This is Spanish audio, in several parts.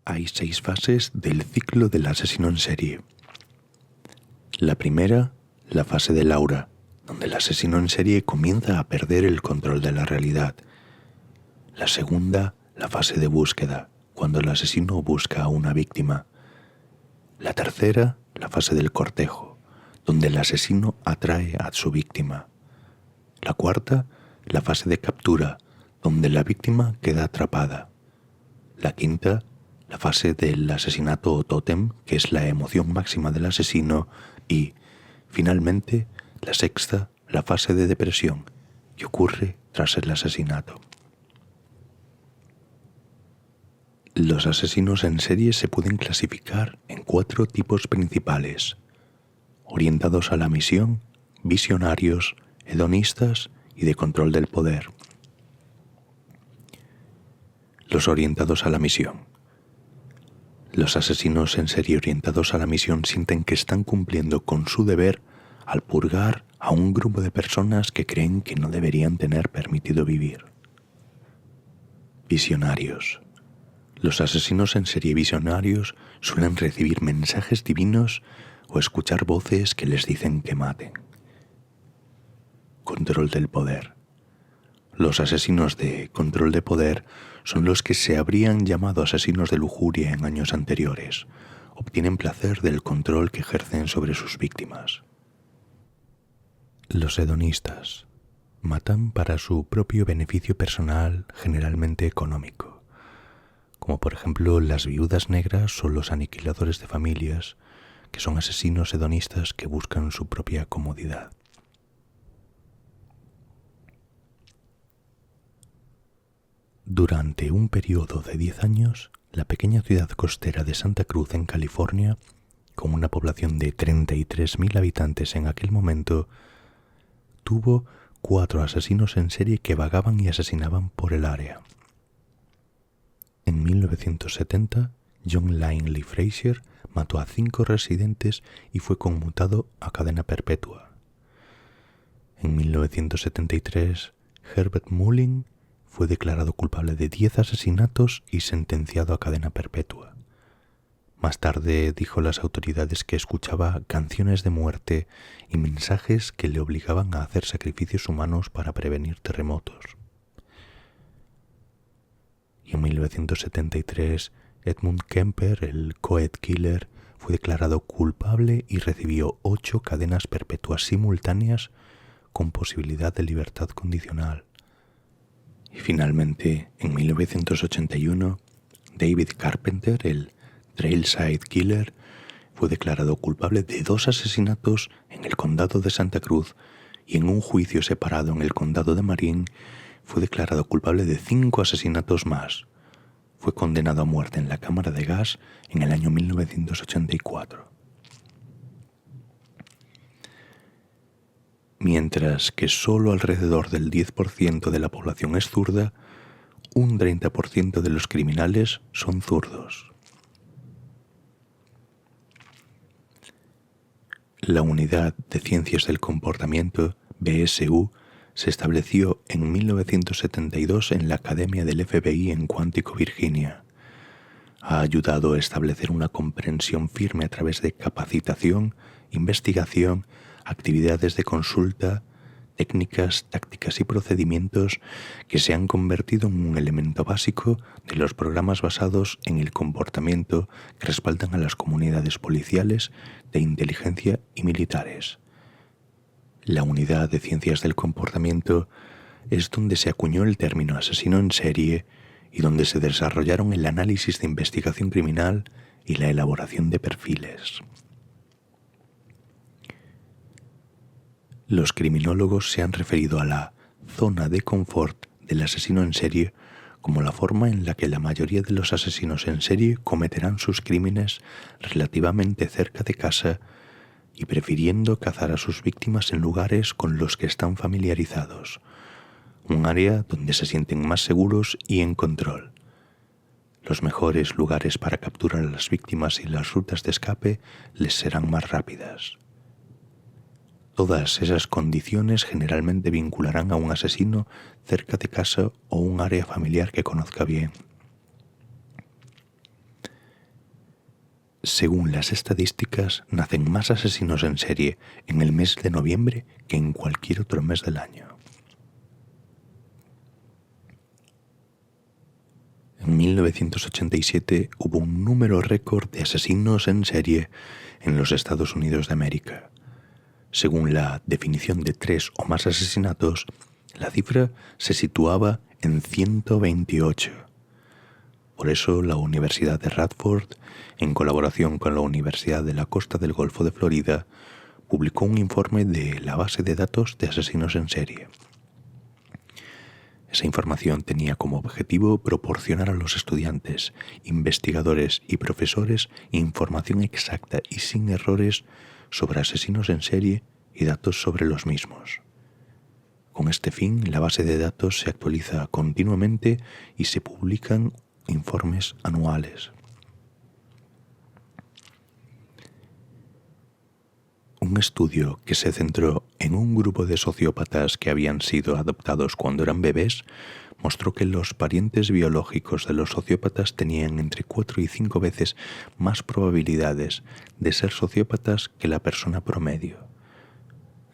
Hay 6 fases del ciclo del asesino en serie. La primera, la fase del aura, donde el asesino en serie comienza a perder el control de la realidad. La segunda, la fase de búsqueda, cuando el asesino busca a una víctima. La tercera, la fase del cortejo, donde el asesino atrae a su víctima. La cuarta, la fase de captura, donde la víctima queda atrapada. La quinta, la fase del asesinato o tótem, que es la emoción máxima del asesino. Y, finalmente, la sexta, la fase de depresión, que ocurre tras el asesinato. Los asesinos en serie se pueden clasificar en 4 tipos principales: orientados a la misión, visionarios, hedonistas y de control del poder. Los orientados a la misión. Los asesinos en serie orientados a la misión sienten que están cumpliendo con su deber al purgar a un grupo de personas que creen que no deberían tener permitido vivir. Visionarios. Los asesinos en serie visionarios suelen recibir mensajes divinos o escuchar voces que les dicen que maten. Control del poder. Los asesinos de control de poder son los que se habrían llamado asesinos de lujuria en años anteriores. Obtienen placer del control que ejercen sobre sus víctimas. Los hedonistas matan para su propio beneficio personal, generalmente económico, como por ejemplo las viudas negras o los aniquiladores de familias, que son asesinos hedonistas que buscan su propia comodidad. Durante un periodo de 10 años, la pequeña ciudad costera de Santa Cruz, en California, con una población de 33.000 habitantes en aquel momento, tuvo 4 asesinos en serie que vagaban y asesinaban por el área. En 1970, John Langley Frazier mató a 5 residentes y fue conmutado a cadena perpetua. En 1973, Herbert Mullin fue declarado culpable de 10 asesinatos y sentenciado a cadena perpetua. Más tarde dijo a las autoridades que escuchaba canciones de muerte y mensajes que le obligaban a hacer sacrificios humanos para prevenir terremotos. Y en 1973, Edmund Kemper, el Coed Killer, fue declarado culpable y recibió 8 cadenas perpetuas simultáneas con posibilidad de libertad condicional. Y finalmente, en 1981, David Carpenter, el Trailside Killer, fue declarado culpable de 2 asesinatos en el condado de Santa Cruz y en un juicio separado en el condado de Marin fue declarado culpable de 5 asesinatos más. Fue condenado a muerte en la cámara de gas en el año 1984. Mientras que solo alrededor del 10% de la población es zurda, un 30% de los criminales son zurdos. La Unidad de Ciencias del Comportamiento, BSU, se estableció en 1972 en la Academia del FBI en Quantico, Virginia. Ha ayudado a establecer una comprensión firme a través de capacitación, investigación, actividades de consulta, técnicas, tácticas y procedimientos que se han convertido en un elemento básico de los programas basados en el comportamiento que respaldan a las comunidades policiales, de inteligencia y militares. La Unidad de Ciencias del Comportamiento es donde se acuñó el término asesino en serie y donde se desarrollaron el análisis de investigación criminal y la elaboración de perfiles. Los criminólogos se han referido a la zona de confort del asesino en serie como la forma en la que la mayoría de los asesinos en serie cometerán sus crímenes relativamente cerca de casa y prefiriendo cazar a sus víctimas en lugares con los que están familiarizados, un área donde se sienten más seguros y en control. Los mejores lugares para capturar a las víctimas y las rutas de escape les serán más rápidas. Todas esas condiciones generalmente vincularán a un asesino cerca de casa o un área familiar que conozca bien. Según las estadísticas, nacen más asesinos en serie en el mes de noviembre que en cualquier otro mes del año. En 1987 hubo un número récord de asesinos en serie en los Estados Unidos de América. Según la definición de 3 o más asesinatos, la cifra se situaba en 128. Por eso la Universidad de Radford, en colaboración con la Universidad de la Costa del Golfo de Florida, publicó un informe de la base de datos de asesinos en serie. Esa información tenía como objetivo proporcionar a los estudiantes, investigadores y profesores información exacta y sin errores sobre asesinos en serie y datos sobre los mismos. Con este fin, la base de datos se actualiza continuamente y se publican informes anuales. Un estudio que se centró en un grupo de sociópatas que habían sido adoptados cuando eran bebés mostró que los parientes biológicos de los sociópatas tenían entre 4 y 5 veces más probabilidades de ser sociópatas que la persona promedio.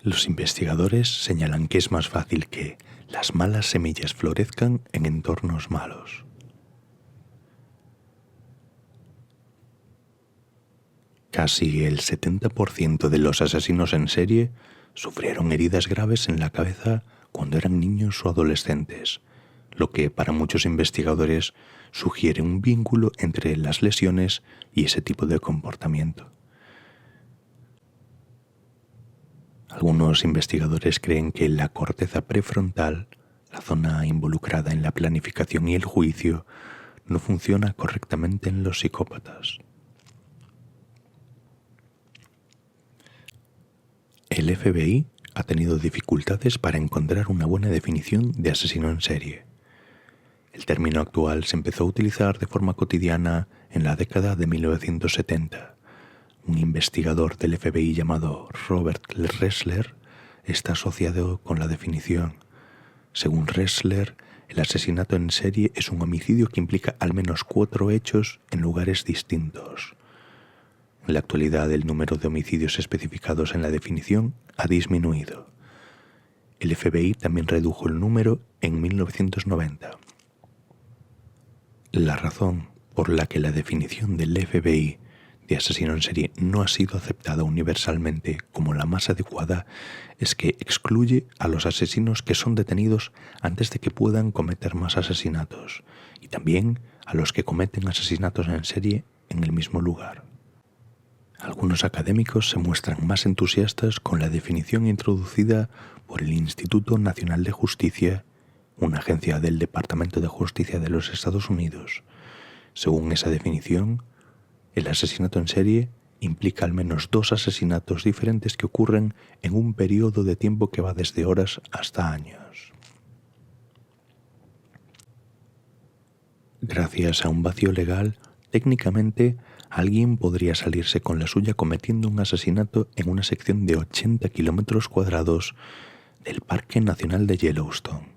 Los investigadores señalan que es más fácil que las malas semillas florezcan en entornos malos. Casi el 70% de los asesinos en serie sufrieron heridas graves en la cabeza cuando eran niños o adolescentes, lo que para muchos investigadores sugiere un vínculo entre las lesiones y ese tipo de comportamiento. Algunos investigadores creen que la corteza prefrontal, la zona involucrada en la planificación y el juicio, no funciona correctamente en los psicópatas. El FBI ha tenido dificultades para encontrar una buena definición de asesino en serie. El término actual se empezó a utilizar de forma cotidiana en la década de 1970. Un investigador del FBI llamado Robert Ressler está asociado con la definición. Según Ressler, el asesinato en serie es un homicidio que implica al menos 4 hechos en lugares distintos. En la actualidad, el número de homicidios especificados en la definición ha disminuido. El FBI también redujo el número en 1990. La razón por la que la definición del FBI de asesino en serie no ha sido aceptada universalmente como la más adecuada es que excluye a los asesinos que son detenidos antes de que puedan cometer más asesinatos y también a los que cometen asesinatos en serie en el mismo lugar. Algunos académicos se muestran más entusiastas con la definición introducida por el Instituto Nacional de Justicia, una agencia del Departamento de Justicia de los Estados Unidos. Según esa definición, el asesinato en serie implica al menos 2 asesinatos diferentes que ocurren en un periodo de tiempo que va desde horas hasta años. Gracias a un vacío legal, técnicamente alguien podría salirse con la suya cometiendo un asesinato en una sección de 80 kilómetros cuadrados del Parque Nacional de Yellowstone.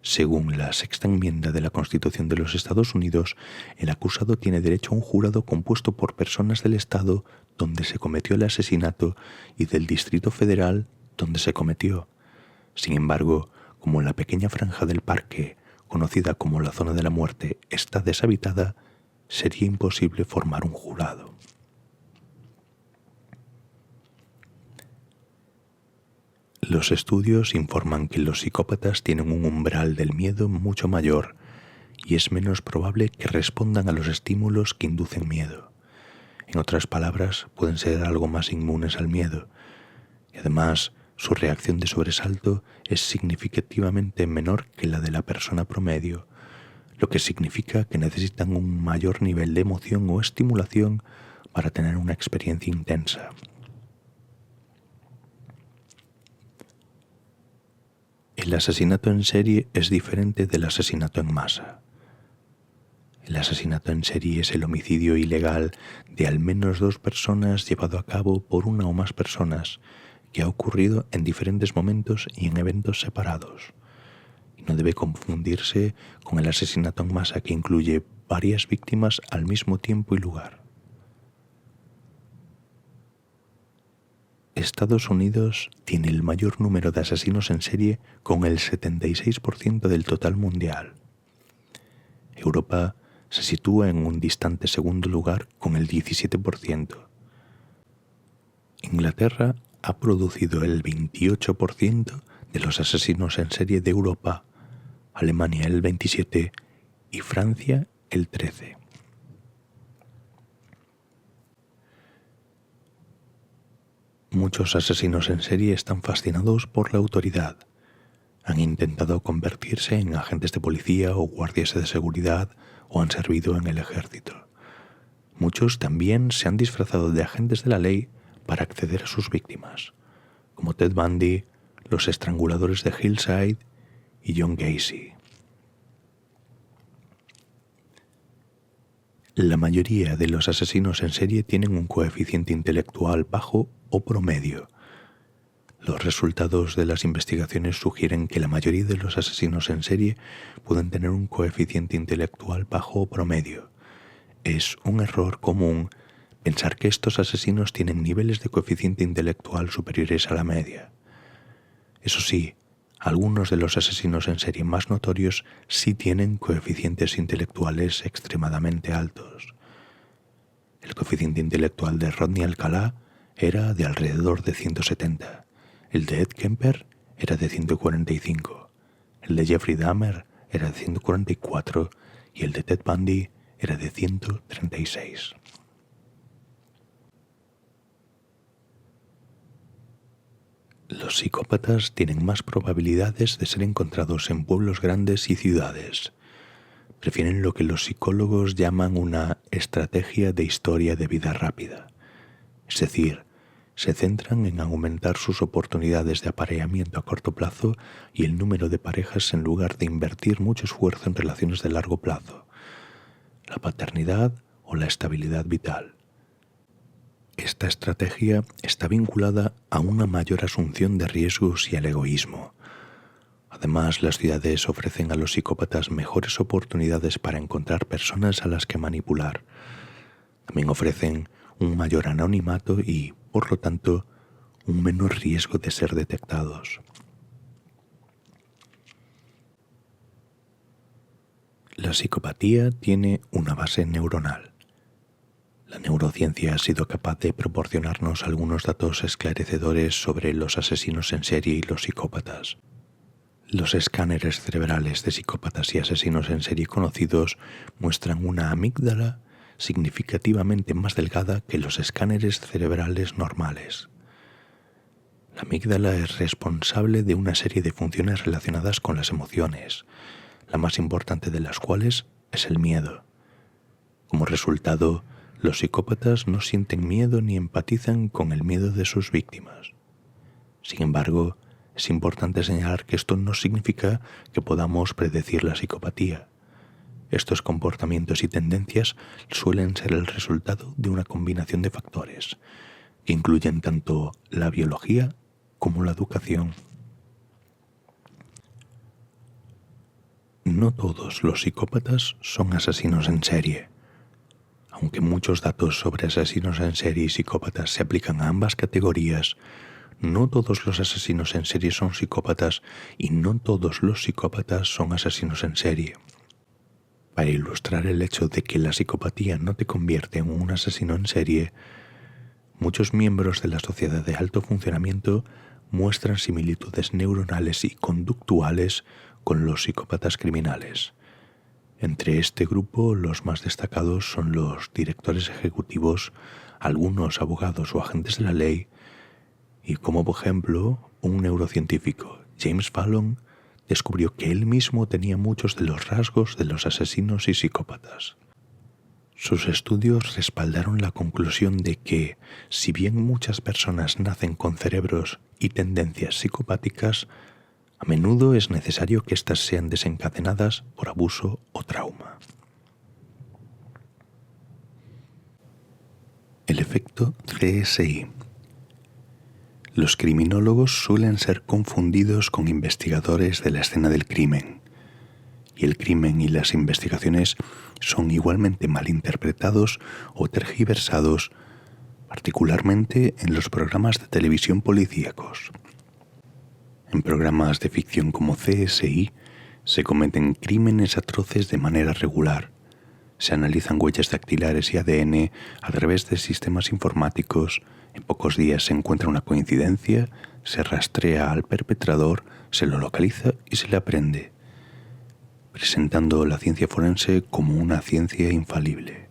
Según la sexta enmienda de la Constitución de los Estados Unidos, el acusado tiene derecho a un jurado compuesto por personas del estado donde se cometió el asesinato y del Distrito Federal donde se cometió. Sin embargo, como la pequeña franja del parque, conocida como la Zona de la Muerte, está deshabitada, sería imposible formar un jurado. Los estudios informan que los psicópatas tienen un umbral del miedo mucho mayor y es menos probable que respondan a los estímulos que inducen miedo. En otras palabras, pueden ser algo más inmunes al miedo y además su reacción de sobresalto es significativamente menor que la de la persona promedio, lo que significa que necesitan un mayor nivel de emoción o estimulación para tener una experiencia intensa. El asesinato en serie es diferente del asesinato en masa. El asesinato en serie es el homicidio ilegal de al menos 2 personas llevado a cabo por una o más personas que ha ocurrido en diferentes momentos y en eventos separados. Y no debe confundirse con el asesinato en masa que incluye varias víctimas al mismo tiempo y lugar. Estados Unidos tiene el mayor número de asesinos en serie con el 76% del total mundial. Europa se sitúa en un distante segundo lugar con el 17%. Inglaterra ha producido el 28% de los asesinos en serie de Europa, Alemania el 27% y Francia el 13%. Muchos asesinos en serie están fascinados por la autoridad. Han intentado convertirse en agentes de policía o guardias de seguridad o han servido en el ejército. Muchos también se han disfrazado de agentes de la ley para acceder a sus víctimas, como Ted Bundy, los estranguladores de Hillside y John Gacy. La mayoría de los asesinos en serie tienen un coeficiente intelectual bajo o promedio. Los resultados de las investigaciones sugieren que la mayoría de los asesinos en serie pueden tener un coeficiente intelectual bajo o promedio. Es un error común pensar que estos asesinos tienen niveles de coeficiente intelectual superiores a la media. Eso sí, algunos de los asesinos en serie más notorios sí tienen coeficientes intelectuales extremadamente altos. El coeficiente intelectual de Rodney Alcalá era de alrededor de 170, el de Ed Kemper era de 145, el de Jeffrey Dahmer era de 144 y el de Ted Bundy era de 136. Los psicópatas tienen más probabilidades de ser encontrados en pueblos grandes y ciudades. Prefieren lo que los psicólogos llaman una estrategia de historia de vida rápida. Es decir, se centran en aumentar sus oportunidades de apareamiento a corto plazo y el número de parejas en lugar de invertir mucho esfuerzo en relaciones de largo plazo, la paternidad o la estabilidad vital. Esta estrategia está vinculada a una mayor asunción de riesgos y al egoísmo. Además, las ciudades ofrecen a los psicópatas mejores oportunidades para encontrar personas a las que manipular. También ofrecen un mayor anonimato y, por lo tanto, un menor riesgo de ser detectados. La psicopatía tiene una base neuronal. La neurociencia ha sido capaz de proporcionarnos algunos datos esclarecedores sobre los asesinos en serie y los psicópatas. Los escáneres cerebrales de psicópatas y asesinos en serie conocidos muestran una amígdala significativamente más delgada que los escáneres cerebrales normales. La amígdala es responsable de una serie de funciones relacionadas con las emociones, la más importante de las cuales es el miedo. Como resultado, los psicópatas no sienten miedo ni empatizan con el miedo de sus víctimas. Sin embargo, es importante señalar que esto no significa que podamos predecir la psicopatía. Estos comportamientos y tendencias suelen ser el resultado de una combinación de factores, que incluyen tanto la biología como la educación. No todos los psicópatas son asesinos en serie. Aunque muchos datos sobre asesinos en serie y psicópatas se aplican a ambas categorías, no todos los asesinos en serie son psicópatas y no todos los psicópatas son asesinos en serie. Para ilustrar el hecho de que la psicopatía no te convierte en un asesino en serie, muchos miembros de la sociedad de alto funcionamiento muestran similitudes neuronales y conductuales con los psicópatas criminales. Entre este grupo, los más destacados son los directores ejecutivos, algunos abogados o agentes de la ley, y como ejemplo, un neurocientífico, James Fallon, descubrió que él mismo tenía muchos de los rasgos de los asesinos y psicópatas. Sus estudios respaldaron la conclusión de que, si bien muchas personas nacen con cerebros y tendencias psicopáticas, a menudo es necesario que éstas sean desencadenadas por abuso o trauma. El efecto CSI. Los criminólogos suelen ser confundidos con investigadores de la escena del crimen, y el crimen y las investigaciones son igualmente malinterpretados o tergiversados particularmente en los programas de televisión policíacos. En programas de ficción como CSI se cometen crímenes atroces de manera regular. Se analizan huellas dactilares y ADN a través de sistemas informáticos. En pocos días se encuentra una coincidencia, se rastrea al perpetrador, se lo localiza y se le aprehende, presentando la ciencia forense como una ciencia infalible.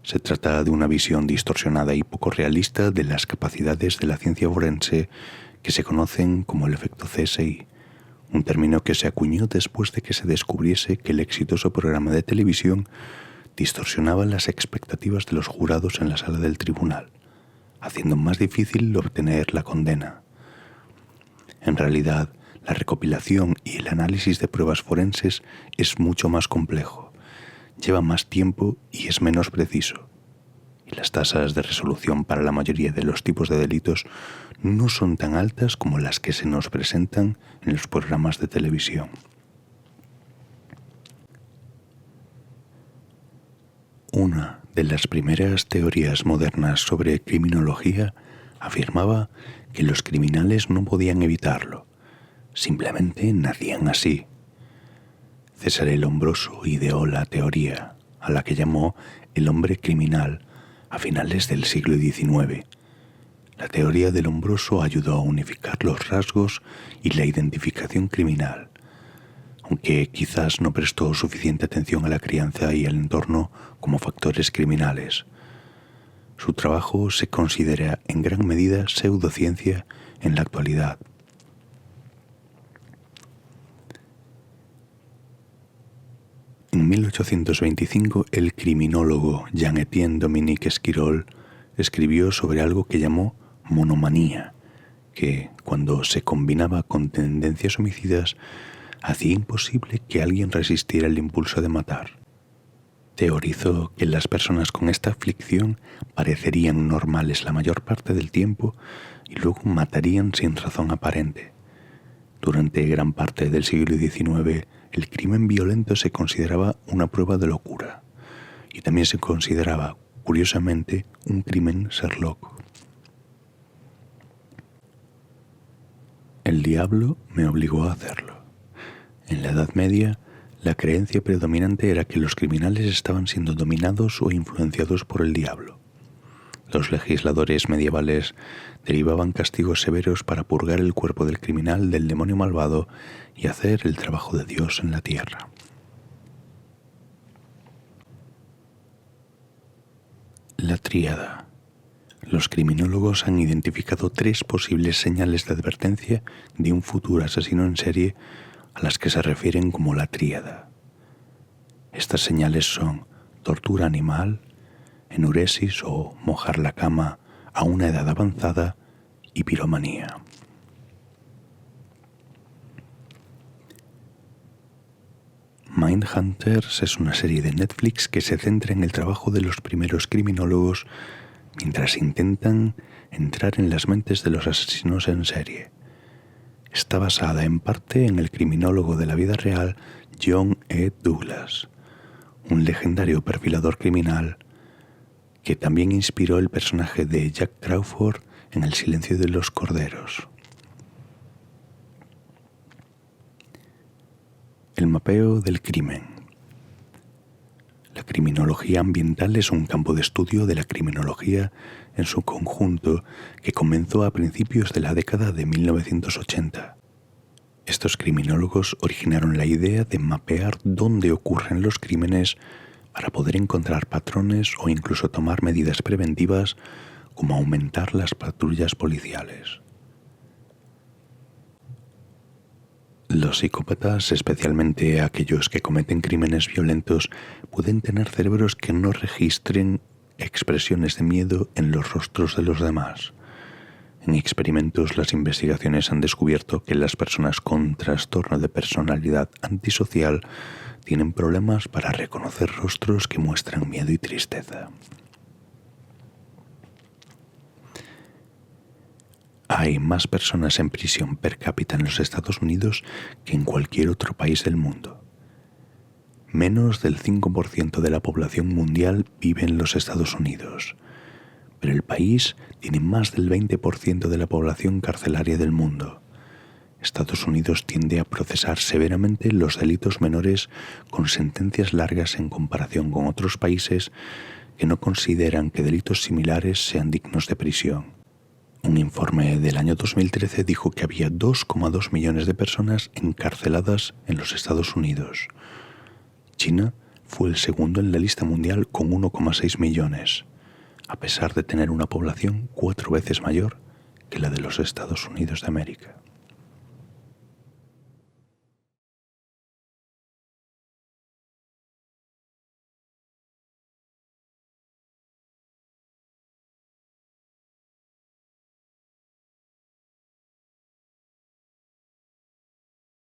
Se trata de una visión distorsionada y poco realista de las capacidades de la ciencia forense que se conocen como el efecto CSI, un término que se acuñó después de que se descubriese que el exitoso programa de televisión distorsionaba las expectativas de los jurados en la sala del tribunal, haciendo más difícil obtener la condena. En realidad, la recopilación y el análisis de pruebas forenses es mucho más complejo, lleva más tiempo y es menos preciso. Y las tasas de resolución para la mayoría de los tipos de delitos no son tan altas como las que se nos presentan en los programas de televisión. Una de las primeras teorías modernas sobre criminología afirmaba que los criminales no podían evitarlo, simplemente nacían así. Cesare Lombroso ideó la teoría, a la que llamó el hombre criminal, a finales del siglo XIX. La teoría de Lombroso ayudó a unificar los rasgos y la identificación criminal, aunque quizás no prestó suficiente atención a la crianza y al entorno como factores criminales. Su trabajo se considera en gran medida pseudociencia en la actualidad. En 1825, el criminólogo Jean-Étienne Dominique Esquirol escribió sobre algo que llamó monomanía, que, cuando se combinaba con tendencias homicidas, hacía imposible que alguien resistiera el impulso de matar. Teorizó que las personas con esta aflicción parecerían normales la mayor parte del tiempo y luego matarían sin razón aparente. Durante gran parte del siglo XIX, el crimen violento se consideraba una prueba de locura y también se consideraba, curiosamente, un crimen ser loco. El diablo me obligó a hacerlo. En la Edad Media, la creencia predominante era que los criminales estaban siendo dominados o influenciados por el diablo. Los legisladores medievales derivaban castigos severos para purgar el cuerpo del criminal del demonio malvado y hacer el trabajo de Dios en la tierra. La tríada. Los criminólogos han identificado 3 posibles señales de advertencia de un futuro asesino en serie a las que se refieren como la tríada. Estas señales son tortura animal, enuresis o mojar la cama a una edad avanzada y piromanía. Mindhunters es una serie de Netflix que se centra en el trabajo de los primeros criminólogos mientras intentan entrar en las mentes de los asesinos en serie. Está basada en parte en el criminólogo de la vida real John E. Douglas, un legendario perfilador criminal que también inspiró el personaje de Jack Crawford en El silencio de los corderos. El mapeo del crimen. La criminología ambiental es un campo de estudio de la criminología en su conjunto que comenzó a principios de la década de 1980. Estos criminólogos originaron la idea de mapear dónde ocurren los crímenes para poder encontrar patrones o incluso tomar medidas preventivas como aumentar las patrullas policiales. Los psicópatas, especialmente aquellos que cometen crímenes violentos, pueden tener cerebros que no registren expresiones de miedo en los rostros de los demás. En experimentos, las investigaciones han descubierto que las personas con trastorno de personalidad antisocial tienen problemas para reconocer rostros que muestran miedo y tristeza. Hay más personas en prisión per cápita en los Estados Unidos que en cualquier otro país del mundo. Menos del 5% de la población mundial vive en los Estados Unidos, pero el país tiene más del 20% de la población carcelaria del mundo. Estados Unidos tiende a procesar severamente los delitos menores con sentencias largas en comparación con otros países que no consideran que delitos similares sean dignos de prisión. Un informe del año 2013 dijo que había 2,2 millones de personas encarceladas en los Estados Unidos. China fue el segundo en la lista mundial con 1,6 millones, a pesar de tener una población 4 veces mayor que la de los Estados Unidos de América.